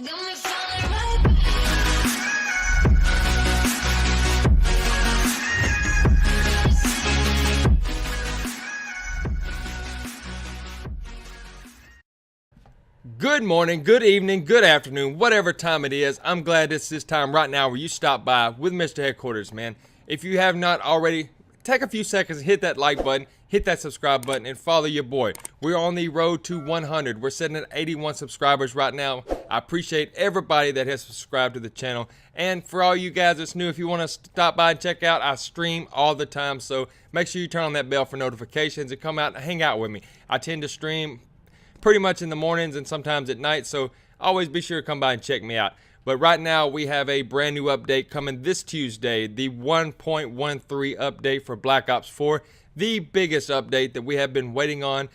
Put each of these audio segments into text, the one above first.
Good morning, good evening, good afternoon, whatever time it is. I'm glad it's this time right now where you stop by with Mr. Headquarters, man. If you have not already, take a few seconds, hit that like button, hit that subscribe button, and follow your boy. We're on the road to 100. We're sitting at 81 subscribers right now. I appreciate everybody that has subscribed to the channel. And for all you guys that's new, if you want to stop by and check out, I stream all the time. So make sure you turn on that bell for notifications and come out and hang out with me. I tend to stream pretty much in the mornings and sometimes at night, so always be sure to come by and check me out. But right now we have a brand new update coming this Tuesday, the 1.13 update for Black Ops 4, the biggest update that we have been waiting on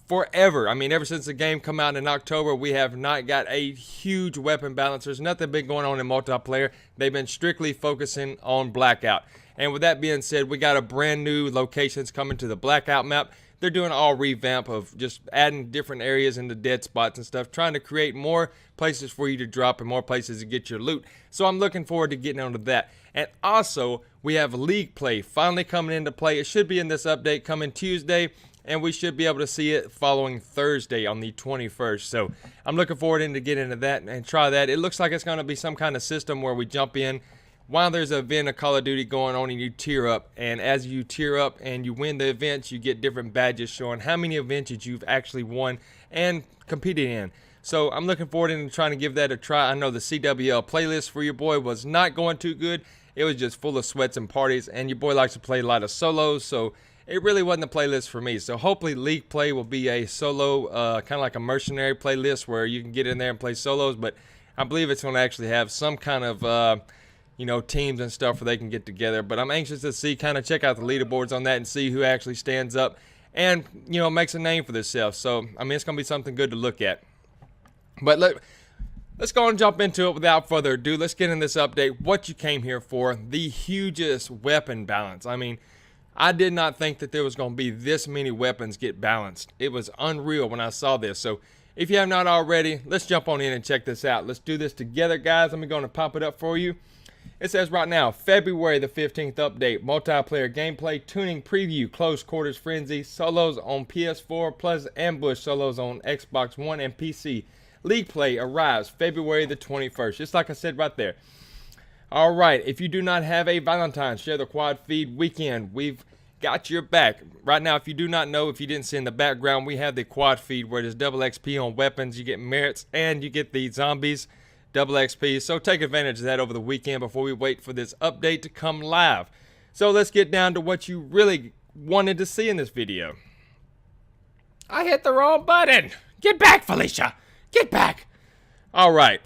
forever. I mean, ever since the game come out in October, we have not got a huge weapon balance. There's nothing big going on in multiplayer. They've been strictly focusing on Blackout. And with that being said, we got a brand new locations coming to the Blackout map. They're doing all revamp of just adding different areas into dead spots and stuff, trying to create more places for you to drop and more places to get your loot. So I'm looking forward to getting onto that. And also, we have League Play finally coming into play. It should be in this update coming Tuesday, and we should be able to see it following Thursday on the 21st. So I'm looking forward to get into that and try that. It looks like it's going to be some kind of system where we jump in while there's an event of Call of Duty going on and you tier up, and as you tier up and you win the events, you get different badges showing how many events that you've actually won and competed in. So I'm looking forward to trying to give that a try. I know the CWL playlist for your boy was not going too good. It was just full of sweats and parties, and your boy likes to play a lot of solos, so it really wasn't a playlist for me. So hopefully League Play will be a solo, kind of like a mercenary playlist where you can get in there and play solos, but I believe it's going to actually have some kind of teams and stuff where they can get together. But I'm anxious to see, kind of check out the leaderboards on that and see who actually stands up and, makes a name for themselves. So, I mean, it's going to be something good to look at. But let's go and jump into it without further ado. Let's get in this update, what you came here for, the hugest weapon balance. I mean, I did not think that there was going to be this many weapons get balanced. It was unreal when I saw this. So, if you have not already, let's jump on in and check this out. Let's do this together, guys. I'm going to pop it up for you. It says right now, February the 15th update, multiplayer gameplay, tuning preview, close quarters frenzy, solos on PS4, plus ambush solos on Xbox One and PC. League play arrives February the 21st, just like I said right there. All right, if you do not have a Valentine's, share the quad feed weekend. We've got your back. Right now, if you do not know, if you didn't see in the background, we have the quad feed where there's double XP on weapons, you get merits, and you get the zombies. Double XP, so take advantage of that over the weekend before we wait for this update to come live. So let's get down to what you really wanted to see in this video. I hit the wrong button. Get back, Felicia. Get back. All right.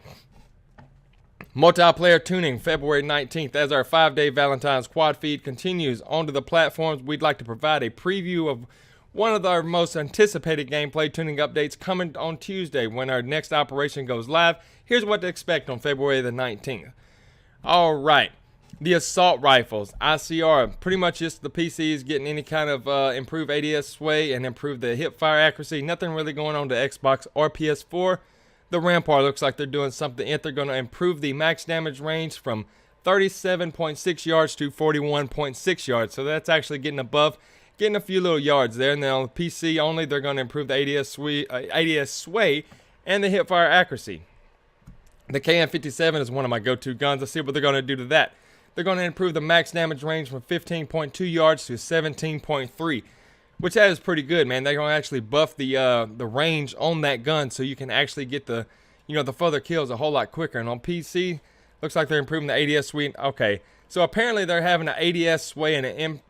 Multiplayer tuning, February 19th. As our 5-day Valentine's quad feed continues onto the platforms, we'd like to provide a preview of one of our most anticipated gameplay tuning updates coming on Tuesday when our next operation goes live. Here's what to expect on February the 19th. All right, the assault rifles, ICR, pretty much just the PCs getting any kind of improved ADS sway and improved the hip fire accuracy. Nothing really going on to Xbox or PS4. The Rampart looks like they're doing something. They're going to improve the max damage range from 37.6 yards to 41.6 yards. So that's actually getting a few little yards there. And then on the PC only, they're going to improve the ADS sway and the hip fire accuracy. The KN57 is one of my go-to guns. Let's see what they're going to do to that. They're going to improve the max damage range from 15.2 yards to 17.3, which that is pretty good, man. They're going to actually buff the range on that gun so you can actually get the further kills a whole lot quicker. And on PC, looks like they're improving the ADS sway. Okay, so apparently they're having an ADS sway and an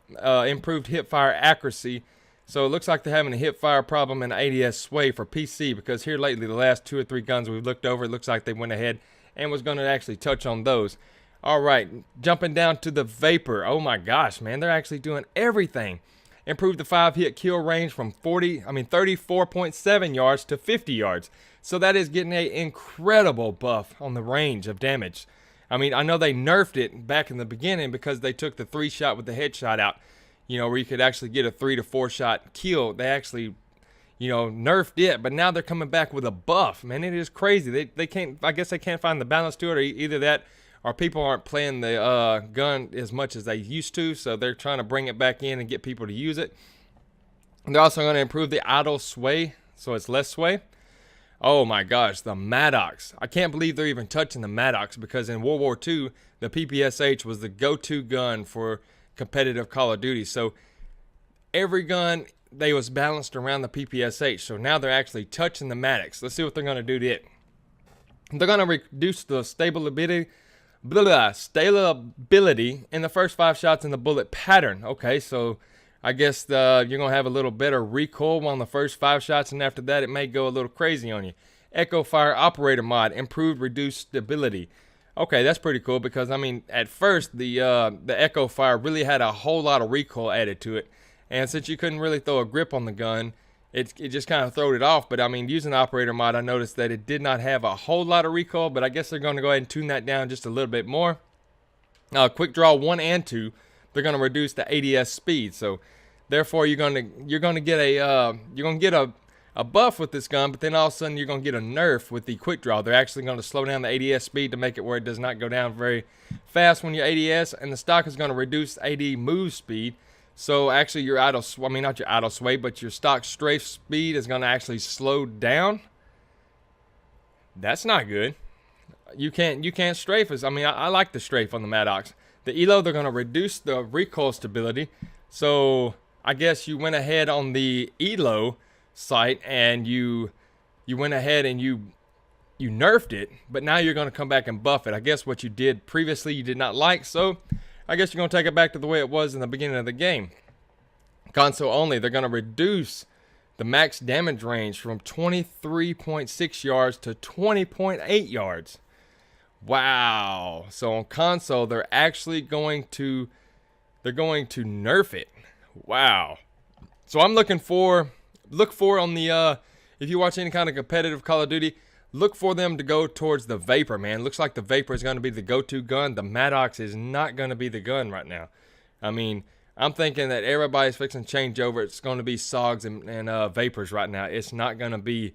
improved hip fire accuracy. So it looks like they're having a hip fire problem and ADS sway for PC, because here lately, the last 2 or 3 guns we've looked over, it looks like they went ahead and was going to actually touch on those. All right, jumping down to the Vapor. Oh my gosh, man, they're actually doing everything. Improved the 5-hit kill range from 34.7 yards to 50 yards. So that is getting an incredible buff on the range of damage. I mean, I know they nerfed it back in the beginning because they took the 3-shot with the headshot out. Where you could actually get a 3 to 4 shot kill. They actually, nerfed it, but now they're coming back with a buff. Man, it is crazy. They can't, I guess they can't find the balance to it, or either that or people aren't playing the gun as much as they used to, so they're trying to bring it back in and get people to use it. They're also going to improve the idle sway, so it's less sway. Oh my gosh, the Maddox. I can't believe they're even touching the Maddox, because in World War II, the PPSH was the go-to gun for competitive Call of Duty. So every gun, they was balanced around the PPSH. So now they're actually touching the Maddox. Let's see what they're going to do to it. They're going to reduce the stability in the first 5 shots in the bullet pattern. Okay, so I guess you're going to have a little better recoil on the first 5 shots, and after that it may go a little crazy on you. Echo Fire Operator Mod, improved reduced stability. Okay, that's pretty cool, because I mean, at first the Echo Fire really had a whole lot of recoil added to it, and since you couldn't really throw a grip on the gun, it just kind of throwed it off. But I mean, using Operator Mod, I noticed that it did not have a whole lot of recoil, but I guess they're going to go ahead and tune that down just a little bit more. Quick Draw 1 and 2, they're going to reduce the ADS speed, so therefore you're going to get a buff with this gun, but then all of a sudden you're going to get a nerf with the Quick Draw. They're actually going to slow down the ADS speed to make it where it does not go down very fast when you're ADS, and the stock is going to reduce AD move speed. So actually your not your idle sway, but your stock strafe speed is going to actually slow down. That's not good. You can't strafe us. I mean, I like the strafe on the Maddox. The ELO, they're going to reduce the recoil stability. So I guess you went ahead on the ELO site and you went ahead and you nerfed it, but now you're going to come back and buff it. I guess what you did previously you did not like, so I guess you're going to take it back to the way it was in the beginning of the game. Console only, they're going to reduce the max damage range from 23.6 yards to 20.8 yards. Wow. So on console, they're actually going to nerf it. Wow. So I'm look for on the if you watch any kind of competitive Call of Duty, look for them to go towards the Vapor, man. Looks like the Vapor is going to be the go-to gun. The Maddox is not going to be the gun right now. I mean, I'm thinking that everybody's fixing to change over. It's going to be SOGs and Vapors right now. It's not going to be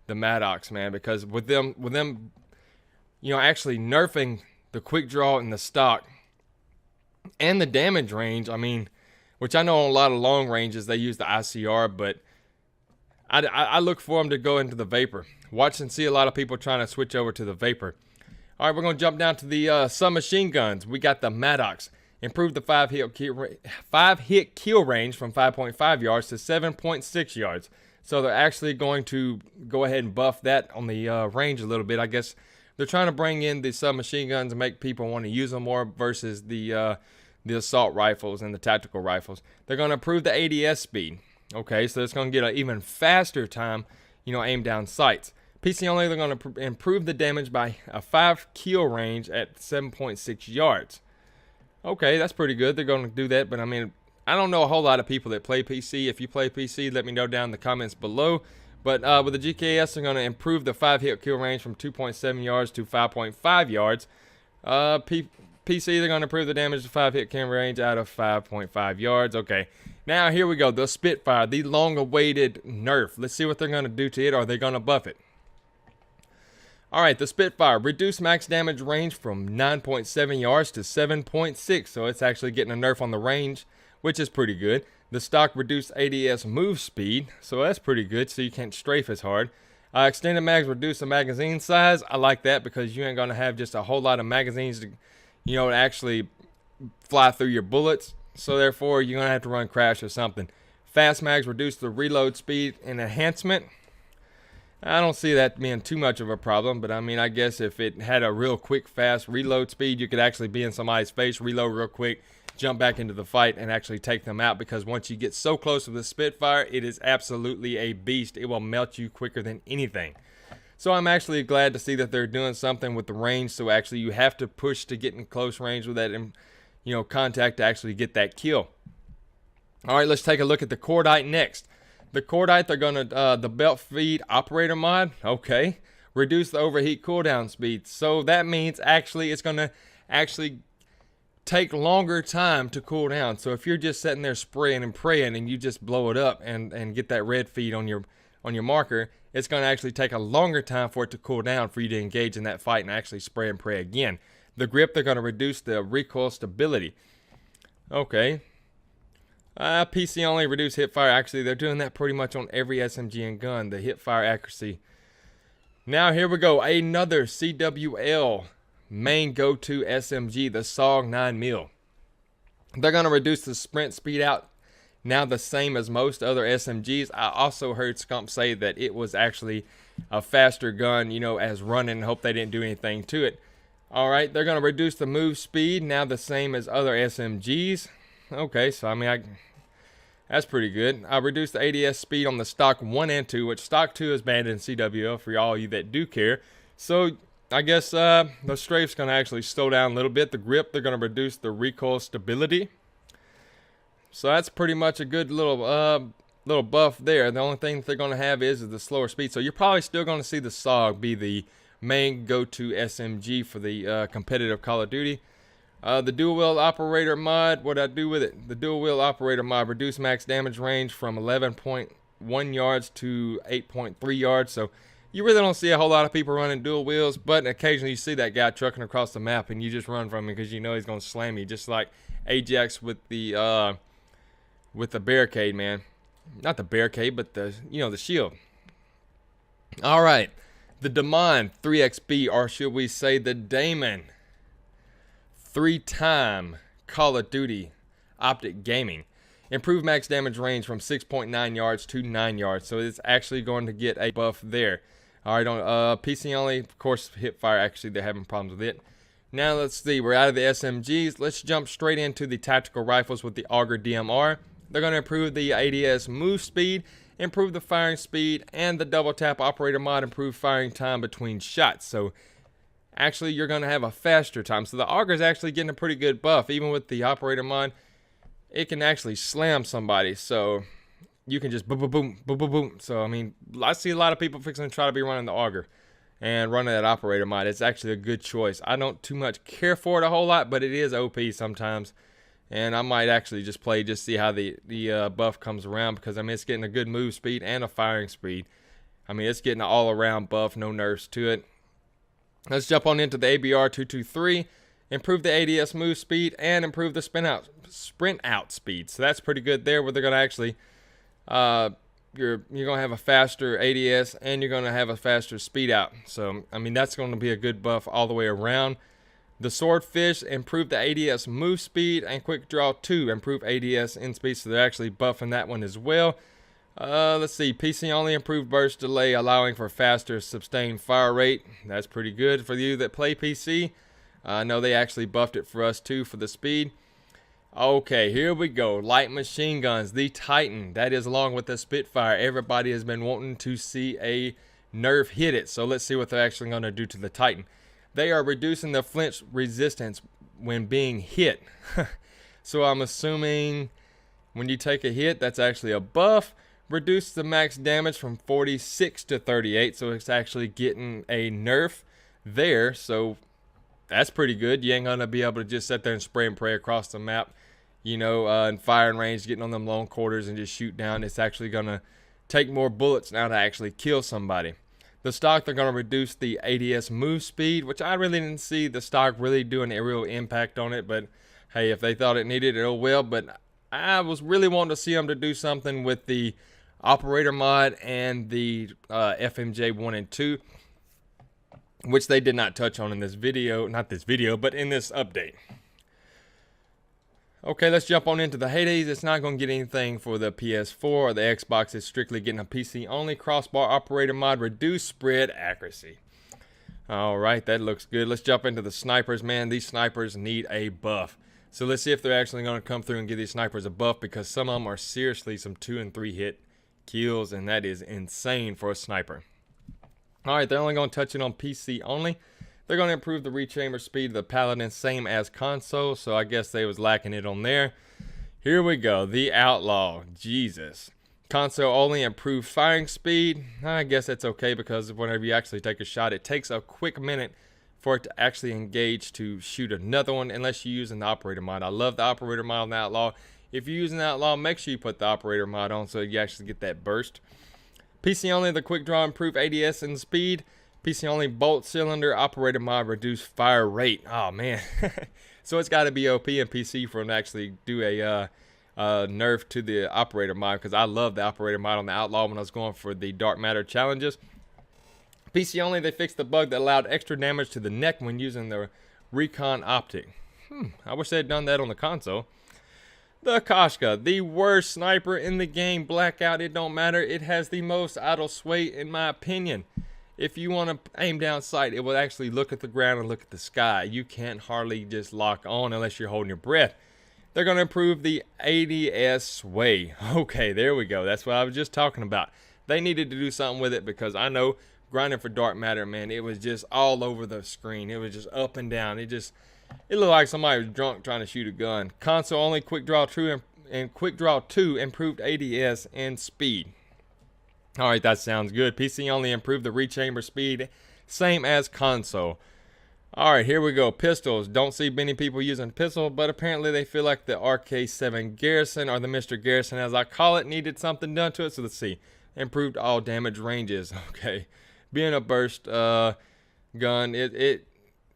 the Maddox, man, because with them actually nerfing the Quick Draw and the stock and the damage range, I mean, which I know on a lot of long ranges they use the ICR, but I look for them to go into the Vapor. Watch and see a lot of people trying to switch over to the Vapor. All right, we're going to jump down to the submachine guns. We got the Maddox. Improved the 5-hit kill range from 5.5 yards to 7.6 yards. So they're actually going to go ahead and buff that on the range a little bit. I guess they're trying to bring in the submachine guns and make people want to use them more versus the assault rifles and the tactical rifles. They're going to improve the ADS speed. Okay, so it's going to get an even faster time, aim down sights. PC only, they're going to improve the damage by a 5 kill range at 7.6 yards. Okay, that's pretty good. They're going to do that, but I mean, I don't know a whole lot of people that play PC. If you play PC, let me know down in the comments below. But with the GKS, they're going to improve the 5-hit kill range from 2.7 yards to 5.5 yards. PC, they're going to improve the damage to 5-hit kill range out of 5.5 yards. Okay, now here we go. The Spitfire, the long-awaited nerf. Let's see what they're going to do to it. Are they going to buff it? All right, the Spitfire, reduced max damage range from 9.7 yards to 7.6. So it's actually getting a nerf on the range, which is pretty good. The stock reduced ADS move speed, so that's pretty good, so you can't strafe as hard. Extended mags reduce the magazine size. I like that because you ain't going to have just a whole lot of magazines to actually fly through your bullets. So therefore, you're going to have to run crash or something. Fast mags reduce the reload speed and enhancement. I don't see that being too much of a problem, but I mean, I guess if it had a real quick, fast reload speed, you could actually be in somebody's face, reload real quick, jump back into the fight, and actually take them out, because once you get so close to the Spitfire, it is absolutely a beast. It will melt you quicker than anything. So I'm actually glad to see that they're doing something with the range, so actually you have to push to get in close range with that, contact to actually get that kill. All right, let's take a look at the Cordite next. The Cordite, they're going to, the belt feed operator mod, okay, reduce the overheat cooldown speed. So that means actually it's going to actually take longer time to cool down. So if you're just sitting there spraying and praying and you just blow it up and get that red feed on your on your marker, it's going to actually take a longer time for it to cool down for you to engage in that fight and actually spray and pray again. The grip, they're going to reduce the recoil stability. Okay. PC only, reduce hip fire. Actually, they're doing that pretty much on every SMG and gun, the hip fire accuracy. Now here we go, another CWL main go-to SMG, the SOG 9mm. They're going to reduce the sprint speed out, now the same as most other SMGs. I also heard Scump say that it was actually a faster gun, you know, as running. Hope they didn't do anything to it. Alright, they're going to reduce the move speed, now the same as other SMGs. Okay, so I mean, that's pretty good. I reduced the ADS speed on the stock 1 and 2, which stock 2 is banned in CWL for all you that do care. So I guess the strafe's going to actually slow down a little bit. The grip, they're going to reduce the recoil stability. So that's pretty much a good little buff there. The only thing that they're going to have is the slower speed. So you're probably still going to see the SOG be the main go-to SMG for the competitive Call of Duty. The dual wheel operator mod, what I do with it? The dual wheel operator mod, reduce max damage range from 11.1 yards to 8.3 yards. So you really don't see a whole lot of people running dual wheels, but occasionally you see that guy trucking across the map and you just run from him because you know he's going to slam you, just like Ajax with the barricade, man. Not the barricade, but the shield. All right, the Damon 3XB, or should we say the Damon, 3-time Call of Duty Optic Gaming. Improved max damage range from 6.9 yards to 9 yards. So it's actually going to get a buff there. Alright, on PC only, of course, hip fire, actually, they're having problems with it. Now let's see, we're out of the SMGs. Let's jump straight into the tactical rifles with the Auger DMR. They're going to improve the ADS move speed, improve the firing speed, and the double tap operator mod, improve firing time between shots. So actually, you're going to have a faster time. So the Auger is actually getting a pretty good buff. Even with the operator mod, it can actually slam somebody. So you can just boom, boom, boom, boom, boom, boom. So, I mean, I see a lot of people fixing to try to be running the Auger and running that operator mod. It's actually a good choice. I don't too much care for it a whole lot, but it is OP sometimes. And I might actually just play, just see how the buff comes around, because, I mean, it's getting a good move speed and a firing speed. I mean, it's getting an all-around buff, no nerfs to it. Let's jump on into the ABR 223. Improve the ADS move speed and improve the sprint out speed. So that's pretty good there, where they're going to actually, you're going to have a faster ADS and you're going to have a faster speed out. So, I mean, that's going to be a good buff all the way around. The Swordfish, improve the ADS move speed, and Quick Draw 2, improve ADS in speed. So they're actually buffing that one as well. Let's see, PC only, improved burst delay, allowing for faster sustained fire rate. That's pretty good for you that play PC. I know they actually buffed it for us too for the speed. Okay, here we go. Light machine guns, the Titan. That is along with the Spitfire. Everybody has been wanting to see a nerf hit it. So let's see what they're actually going to do to the Titan. They are reducing the flinch resistance when being hit. So I'm assuming when you take a hit, that's actually a buff. Reduce the max damage from 46 to 38. So it's actually getting a nerf there. So that's pretty good. You ain't going to be able to just sit there and spray and pray across the map, you know, in firing range, getting on them long quarters and just shoot down. It's actually going to take more bullets now to actually kill somebody. The stock, they're going to reduce the ADS move speed, which I really didn't see the stock really doing a real impact on it. But, hey, if they thought it needed it, oh well. But I was really wanting to see them to do something with the operator mod and the FMJ 1 and 2. Which they did not touch on in this video. Not this video, but in this update. Okay, let's jump on into the Hades. It's not going to get anything for the PS4 or the Xbox. It's strictly getting a PC only. Crossbar operator mod, reduce spread accuracy. Alright, that looks good. Let's jump into the snipers. Man, these snipers need a buff. So let's see if they're actually going to come through and give these snipers a buff, because some of them are seriously some 2 and 3 hit kills, and that is insane for a sniper. Alright, they're only going to touch it on PC only. They're going to improve the rechamber speed of the Paladin, same as console, so I guess they was lacking it on there. Here we go, the Outlaw. Jesus. Console only, improved firing speed. I guess that's okay, because whenever you actually take a shot, it takes a quick minute for it to actually engage to shoot another one, unless you're using the operator mod. I love the operator mod on the Outlaw. If you're using the Outlaw, make sure you put the operator mod on so you actually get that burst. PC only, the quick draw improved ADS and speed. PC only bolt cylinder operator mod reduced fire rate. Oh man. So it's got to be OP in PC for them to actually do a nerf to the operator mod, because I love the operator mod on the Outlaw when I was going for the Dark Matter challenges. PC only, they fixed the bug that allowed extra damage to the neck when using the Recon Optic. I wish they had done that on the console. The Koshka, the worst sniper in the game. Blackout, it don't matter. It has the most idle sway in my opinion. If you want to aim down sight, it will actually look at the ground and look at the sky. You can't hardly just lock on unless you're holding your breath. They're going to improve the ADS sway. Okay, there we go. That's what I was just talking about. They needed to do something with it, because I know grinding for Dark Matter, man, it was just all over the screen. It was just up and down. It looked like somebody was drunk trying to shoot a gun. Console only, Quick Draw 2 and Quick Draw 2 improved ADS and speed. Alright, that sounds good. PC only improved the rechamber speed, same as console. Alright, here we go. Pistols. Don't see many people using pistol, but apparently they feel like the RK7 Garrison, or the Mr. Garrison as I call it, needed something done to it. So let's see. Improved all damage ranges. Okay. Being a burst gun, it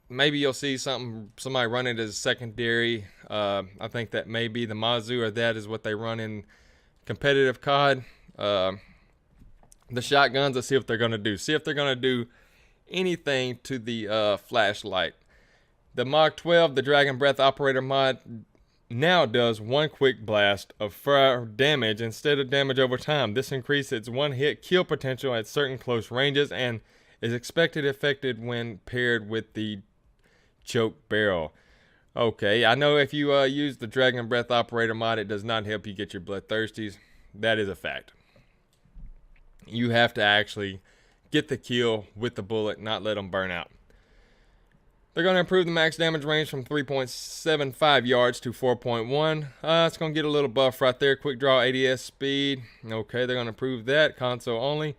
maybe you'll see somebody run it as a secondary. I think that may be the Mazu, or that is what they run in competitive COD. The shotguns, let's see what they're going to do. See if they're going to do anything to the flashlight. The Mach 12, the Dragon Breath operator mod, now does one quick blast of fire damage instead of damage over time. This increases its one hit kill potential at certain close ranges and is expected effective when paired with the choke barrel. Okay, I know if you use the Dragon Breath operator mod, it does not help you get your bloodthirsties. That is a fact. You have to actually get the kill with the bullet, not let them burn out. They're going to improve the max damage range from 3.75 yards to 4.1. It's going to get a little buff right there. Quick draw ADS speed. Okay, they're going to improve that. Console only.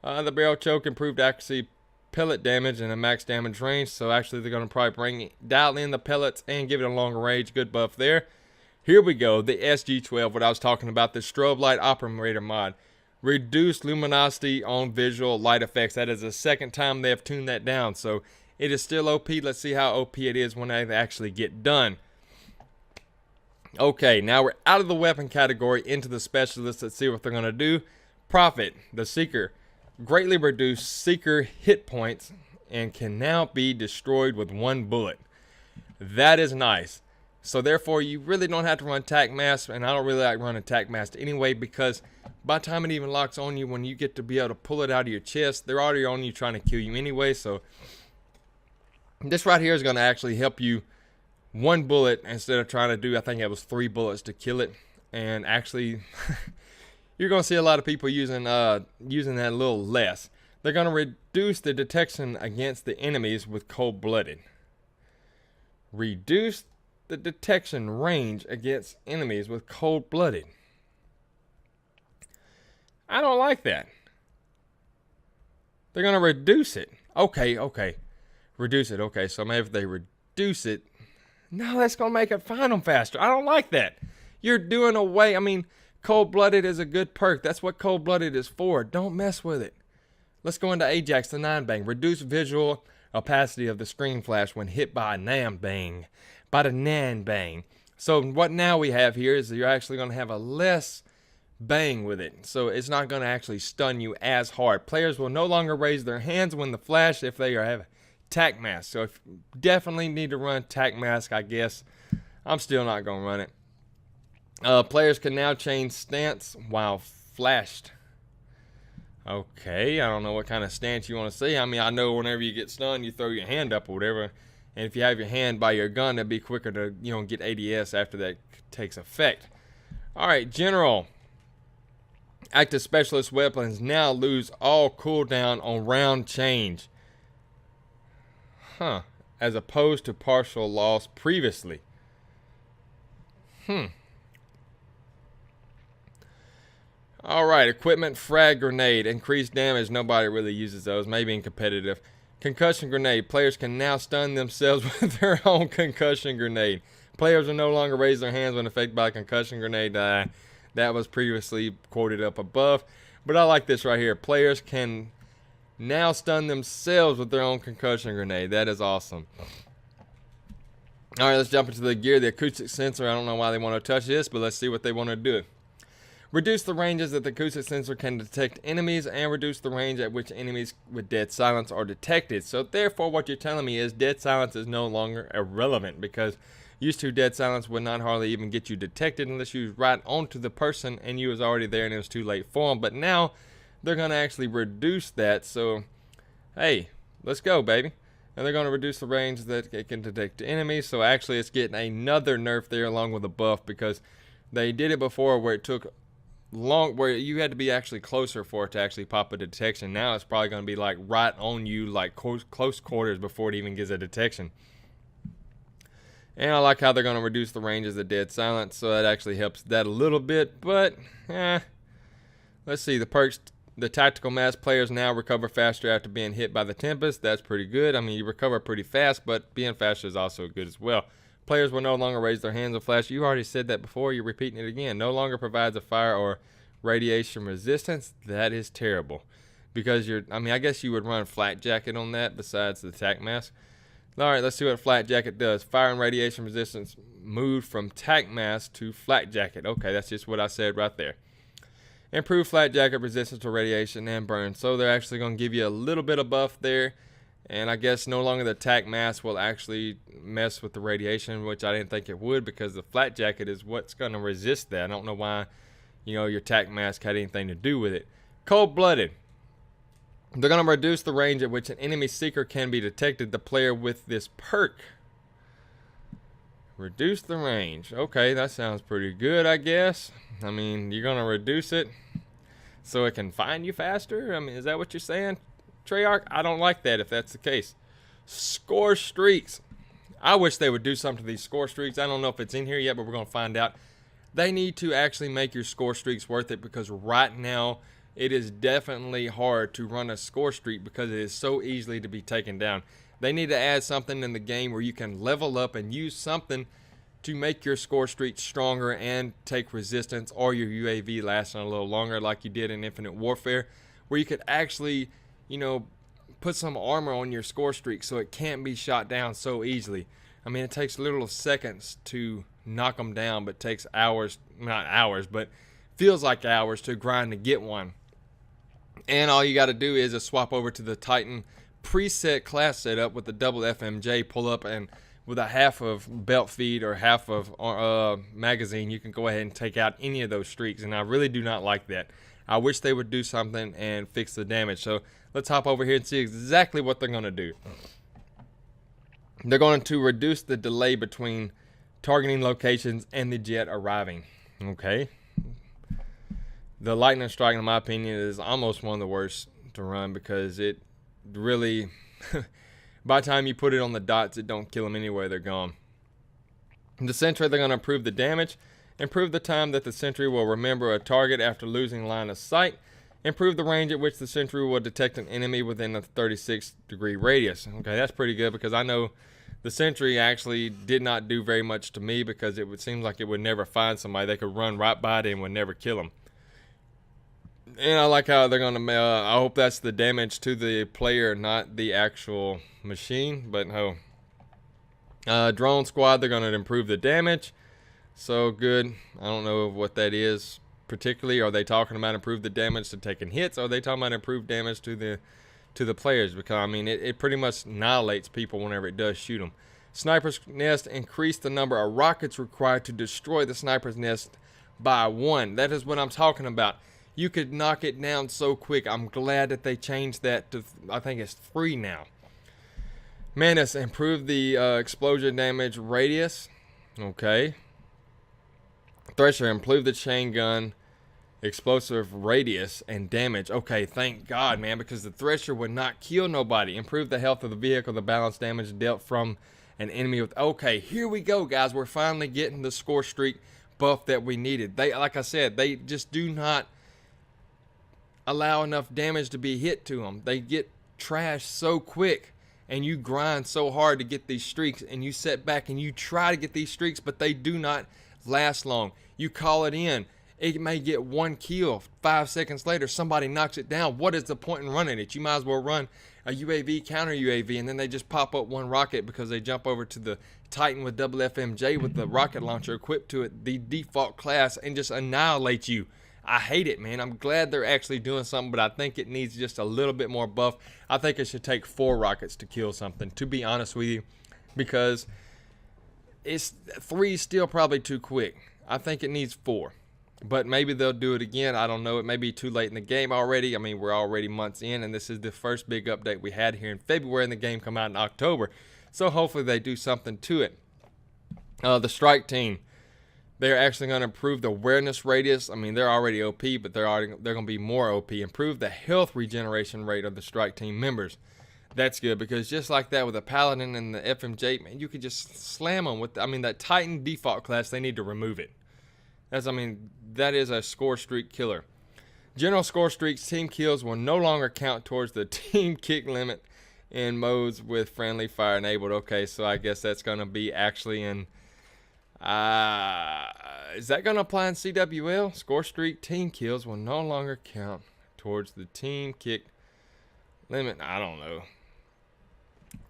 The barrel choke improved accuracy, pellet damage, and a max damage range. So actually they're going to probably dial in the pellets and give it a longer range. Good buff there. Here we go. The SG-12, what I was talking about. The strobe light operator mod. Reduced luminosity on visual light effects. That is the second time they have tuned that down. So it is still OP. Let's see how OP it is when they actually get done. Okay, now we're out of the weapon category into the specialists. Let's see what they're going to do. Prophet, the Seeker. Greatly reduced Seeker hit points and can now be destroyed with one bullet. That is nice. So therefore, you really don't have to run Tac Mask, and I don't really like running Tac Mask anyway, because by the time it even locks on you, when you get to be able to pull it out of your chest, they're already on you trying to kill you anyway. So this right here is going to actually help you one bullet instead of trying to do, I think it was 3 bullets to kill it. And actually, you're going to see a lot of people using that a little less. They're going to reduce the detection against the enemies with cold-blooded. Reduce the detection range against enemies with cold-blooded. I don't like that. They're going to reduce it. Okay. Reduce it. Okay, so maybe if they reduce it, no, that's going to make it find them faster. I don't like that. You're doing away. I mean, cold-blooded is a good perk. That's what cold-blooded is for. Don't mess with it. Let's go into Ajax, the 9-bang. Reduce visual opacity of the screen flash when hit by a nan-bang. By the nan-bang. So what now we have here is you're actually going to have a less bang with it. So it's not going to actually stun you as hard. Players will no longer raise their hands when the flash if they have Tac Mask. So if definitely need to run Tac Mask, I guess. I'm still not going to run it. Players can now change stance while flashed. Okay, I don't know what kind of stance you want to see. I mean, I know whenever you get stunned, you throw your hand up or whatever. And if you have your hand by your gun, it'd be quicker to, get ADS after that takes effect. Alright, General. Active Specialist weapons now lose all cooldown on round change. As opposed to partial loss previously. Alright, equipment frag grenade. Increased damage. Nobody really uses those. Maybe in competitive. Concussion grenade. Players can now stun themselves with their own concussion grenade. Players will no longer raise their hands when affected by a concussion grenade. That was previously quoted up above. But I like this right here. Players can now stun themselves with their own concussion grenade. That is awesome. All right, let's jump into the gear. The acoustic sensor, I don't know why they want to touch this, but let's see what they want to do. Reduce the ranges that the acoustic sensor can detect enemies, and reduce the range at which enemies with dead silence are detected. So therefore, what you're telling me is dead silence is no longer irrelevant, because used to dead silence would not hardly even get you detected unless you was right onto the person and you was already there and it was too late for them. But now they're going to actually reduce that. So, hey, let's go, baby. And they're going to reduce the range that it can detect enemies. So actually it's getting another nerf there along with a buff, because they did it before where it took long, where you had to be actually closer for it to actually pop a detection. Now it's probably going to be like right on you, like close quarters before it even gets a detection. And I like how they're going to reduce the ranges of dead silence, so that actually helps that a little bit. But let's see, the perks. The tactical mass players now recover faster after being hit by the Tempest. That's pretty good. I mean, you recover pretty fast, but being faster is also good as well. Players will no longer raise their hands or flash. You already said that before. You're repeating it again. No longer provides a fire or radiation resistance. That is terrible, because I guess you would run flat jacket on that besides the attack mask. All right, let's see what flat jacket does. Fire and radiation resistance moved from tac mask to flat jacket. Okay, that's just what I said right there. Improve flat jacket resistance to radiation and burn. So they're actually going to give you a little bit of buff there. And I guess no longer the tac mask will actually mess with the radiation, which I didn't think it would, because the flat jacket is what's going to resist that. I don't know why, your tac mask had anything to do with it. Cold-blooded. They're going to reduce the range at which an enemy seeker can be detected. The player with this perk. Reduce the range. Okay, that sounds pretty good, I guess. I mean, you're going to reduce it so it can find you faster? I mean, is that what you're saying, Treyarch? I don't like that if that's the case. Score streaks. I wish they would do something to these score streaks. I don't know if it's in here yet, but we're going to find out. They need to actually make your score streaks worth it, because right now it is definitely hard to run a score streak because it is so easily to be taken down. They need to add something in the game where you can level up and use something to make your score streak stronger and take resistance, or your UAV lasting a little longer, like you did in Infinite Warfare, where you could actually, put some armor on your score streak so it can't be shot down so easily. I mean, it takes little seconds to knock them down, but takes hours, not hours, but feels like hours to grind to get one. And all you got to do is a swap over to the Titan preset class setup with the double FMJ, pull up, and with a half of belt feed or half of magazine, you can go ahead and take out any of those streaks. And I really do not like that. I wish they would do something and fix the damage. So let's hop over here and see exactly what they're going to do. They're going to reduce the delay between targeting locations and the jet arriving. Okay. The lightning strike, in my opinion, is almost one of the worst to run, because it really, by the time you put it on the dots, it don't kill them anywhere. They're gone. The sentry, they're going to improve the damage, improve the time that the sentry will remember a target after losing line of sight, improve the range at which the sentry will detect an enemy within a 36-degree radius. Okay, that's pretty good, because I know the sentry actually did not do very much to me, because it would seem like it would never find somebody. They could run right by it and would never kill them. And I like how they're going to, I hope that's the damage to the player, not the actual machine. But drone squad, they're going to improve the damage. So good. I don't know what that is particularly. Are they talking about improve the damage to taking hits? Or are they talking about improve damage to the players? Because, I mean, it pretty much annihilates people whenever it does shoot them. Sniper's nest, increase the number of rockets required to destroy the sniper's nest by 1. That is what I'm talking about. You could knock it down so quick. I'm glad that they changed that to, I think it's 3 now. Menace, improve the explosion damage radius. Okay. Thresher, improve the chain gun explosive radius and damage. Okay, thank God, man, because the Thresher would not kill nobody. Improve the health of the vehicle, the balance damage dealt from an enemy with. Okay, here we go, guys. We're finally getting the score streak buff that we needed. They, like I said, they just do not allow enough damage to be hit to them. They get trashed so quick, and you grind so hard to get these streaks, and you sit back and you try to get these streaks, but they do not last long. You call it in, it may get 1 kill. 5 seconds later, somebody knocks it down. What is the point in running it? You might as well run a UAV, counter UAV, and then they just pop up 1 rocket because they jump over to the Titan with double FMJ with the rocket launcher equipped to it, the default class, and just annihilate you. I hate it, man. I'm glad they're actually doing something, but I think it needs just a little bit more buff. I think it should take 4 rockets to kill something, to be honest with you, because 3 is still probably too quick. I think it needs 4. But maybe they'll do it again. I don't know. It may be too late in the game already. I mean, we're already months in, and this is the first big update we had here in February, and the game come out in October. So hopefully they do something to it. The strike team, they're actually going to improve the awareness radius. I mean, they're already OP, but they're going to be more OP. Improve the health regeneration rate of the strike team members. That's good, because just like that with the Paladin and the FMJ, man, you could just slam them with, I mean, that Titan default class, they need to remove it. That is a score streak killer. General score streaks, team kills will no longer count towards the team kick limit in modes with friendly fire enabled. Okay, so I guess that's going to be actually in, is that going to apply in CWL? Score streak, team kills will no longer count towards the team kick limit. I don't know.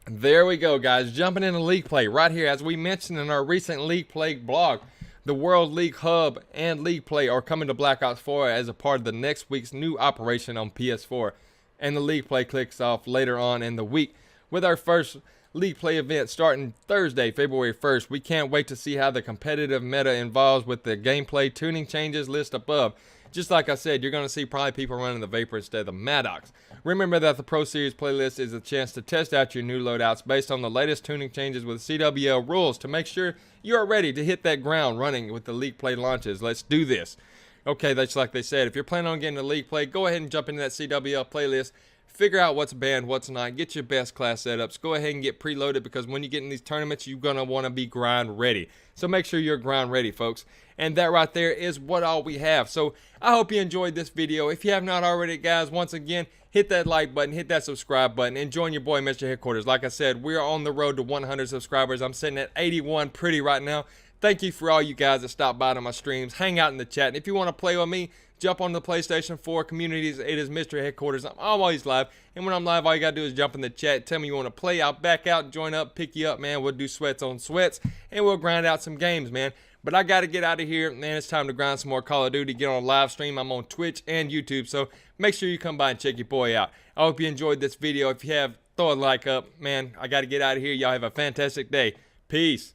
There we go, guys. Jumping into league play right here. As we mentioned in our recent league play blog, the World League Hub and League Play are coming to Blackout 4 as a part of the next week's new operation on PS4. And the League Play kicks off later on in the week with our first League Play event starting Thursday, February 1st. We can't wait to see how the competitive meta evolves with the gameplay tuning changes list above. Just like I said, you're going to see probably people running the Vapor instead of the Maddox. Remember that the Pro Series playlist is a chance to test out your new loadouts based on the latest tuning changes with CWL rules to make sure you are ready to hit that ground running with the League Play launches. Let's do this. Okay, that's like they said. If you're planning on getting a League Play, go ahead and jump into that CWL playlist. Figure out what's banned, what's not. Get your best class setups. Go ahead and get preloaded, because when you get in these tournaments, you're going to want to be grind ready. So make sure you're grind ready, folks. And that right there is what all we have. So I hope you enjoyed this video. If you have not already, guys, once again, hit that like button, hit that subscribe button, and join your boy, Mr. Headquarters. Like I said, we're on the road to 100 subscribers. I'm sitting at 81 pretty right now. Thank you for all you guys that stop by to my streams. Hang out in the chat. And if you want to play with me, jump on the PlayStation 4 communities. It is Mr. Headquarters. I'm always live. And when I'm live, all you got to do is jump in the chat. Tell me you want to play. I'll back out, join up, pick you up, man. We'll do sweats on sweats, and we'll grind out some games, man. But I got to get out of here, man. It's time to grind some more Call of Duty, get on a live stream. I'm on Twitch and YouTube, so make sure you come by and check your boy out. I hope you enjoyed this video. If you have, throw a like up, man. I got to get out of here. Y'all have a fantastic day. Peace.